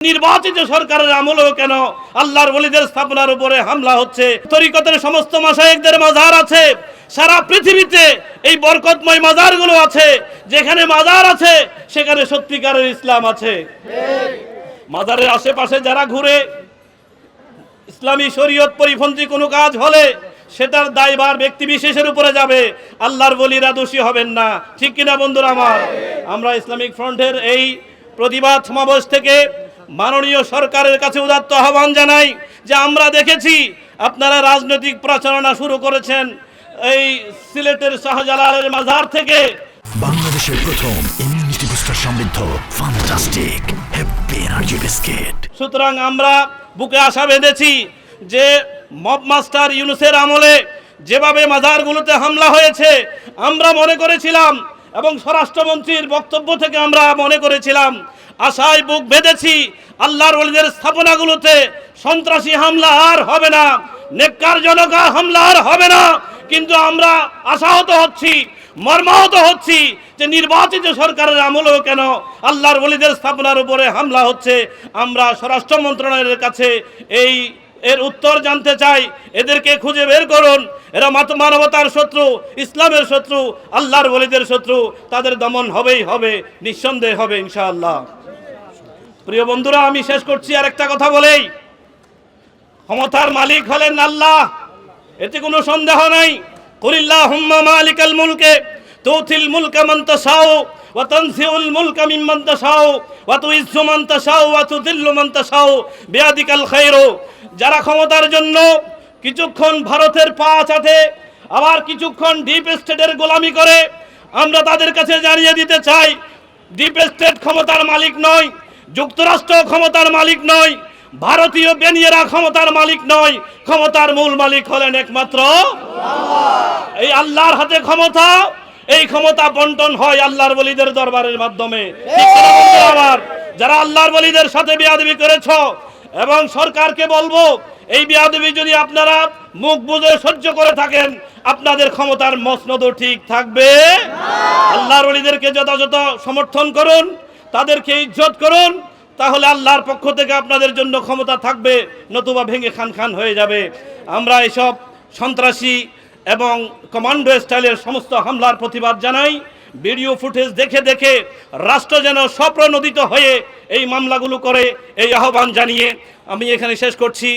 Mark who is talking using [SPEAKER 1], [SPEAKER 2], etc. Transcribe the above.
[SPEAKER 1] নির্বাচিত সরকারের আমলেও কেন আল্লাহর ওলিদের স্থাপনার উপরে হামলা হচ্ছে। তরিকতের সমস্ত মাশায়েখদের মাজার আছে, সারা পৃথিবীতে এই বরকতময় মাজারগুলো আছে। যেখানে মাজার আছে সেখানে সত্যিকারের ইসলাম আছে। মাজারের আশেপাশে যারা ঘুরে ইসলামী শরীয়ত পরিপন্থী কোনো কাজ হলে সেটার দায়ভার ব্যক্তি বিশেষের উপরে যাবে, আল্লাহর ওলিরা দোষী হবেন না। ঠিক কিনা বন্ধুরা আমার? আমরা ইসলামিক ফ্রন্টের এই প্রতিবাদ সমাবেশ থেকে মাননীয় সরকারের কাছে উদাত্ত আহ্বান জানাই যে আমরা দেখেছি আপনারা রাজনৈতিক প্রচারণা শুরু করেছেন এই সিলেটের শাহজালালের মাজার থেকে।
[SPEAKER 2] বাংলাদেশের প্রথম ইমিউনিটি বুস্টার সমৃদ্ধ ফ্যান্টাস্টিক হ্যাপি এনার্জি বিস্কিট।
[SPEAKER 1] সুতরাং আমরা বুকে আশা বেঁধেছি যে মব মাস্টার ইউনূসের আমলে যেভাবে মাজারগুলোতে হামলা হয়েছে আমরা মনে করেছিলাম, এবং স্বরাষ্ট্রমন্ত্রীর বক্তব্য থেকে আমরা মনে করেছিলাম, আশায় বুক বেঁধেছি আল্লাহর ওলিদের স্থাপনাগুলোতে সন্ত্রাসী হামলা আর হবে না, নেককারজনক হামলা আর হবে না। কিন্তু আমরা আশাহত হচ্ছি, মর্মাহত হচ্ছি যে নির্বাচিত সরকারের আমলেও কেন আল্লাহর ওলিদের স্থাপনার উপরে হামলা হচ্ছে। আমরা স্বরাষ্ট্র মন্ত্রণালয়ের কাছে এর উত্তর জানতে চাই। এদেরকে খুঁজে বের করুন। এরা মানবতার শত্রু, ইসলামের শত্রু, আল্লাহর ওলিদের শত্রু। তাদের দমন হবেই হবে, নিঃসন্দেহে হবে ইনশাআল্লাহ। প্রিয় বন্ধুরা, আমি শেষ করছি আর একটা কথা বলেই। ক্ষমতার মালিক হলেন আল্লাহ, এতে কোনো সন্দেহ নাই। কুলিল্লাহুম্মা মালিকাল মুলকে তুতিল মুলকা মান তাশাউ ওয়া তানজিউল মুলকা মিম্মান তাশাউ ওয়া তুইজ্জু মান তাশাউ ওয়া তুযিল্লু মান তাশাউ বিয়াদিকাল খায়রু। যারা ক্ষমতার জন্য কিছুক্ষণ ভারতের পা চাটে, আবার কিছুক্ষণ ডিপ স্টেটের গোলামি করে, আমরা তাদের কাছে জানিয়ে দিতে চাই ডিপ স্টেট ক্ষমতার মালিক নয়, যুক্তরাষ্ট্র ক্ষমতার মালিক নয়, ভারতীয় বেনিয়েরা ক্ষমতার মালিক নয়। ক্ষমতার মূল মালিক হলেন একমাত্র আল্লাহ। এই আল্লাহর হাতে ক্ষমতা, এই ক্ষমতা বন্টন হয় আল্লাহর ওলিদের দরবারের মাধ্যমে। আমার যারা আল্লাহর ওলিদের সাথে বেয়াদবি করেছ, এবং সরকারকে বলবো এই বেয়াদবি যদি আপনারা মুখ বুজে সহ্য করে থাকেন, আপনাদের ক্ষমতার মসনদও ঠিক থাকবে। আল্লাহর ওলিদেরকে যথাযথ সমর্থন করুন, তাদেরকে ইজ্জত করুন, তাহলে আল্লাহর পক্ষ থেকে আপনাদের জন্য ক্ষমতা থাকবে, নতুবা ভেঙে খান খান হয়ে যাবে। আমরা এসব সন্ত্রাসী এবং কমান্ডো স্টাইলের সমস্ত হামলার প্রতিবাদ জানাই। ভিডিও ফুটেজ দেখে দেখে রাষ্ট্র যেন স্বপ্রণোদিত হয়ে এই মামলাগুলো করে, এই আহ্বান জানিয়ে আমি এখানে শেষ করছি।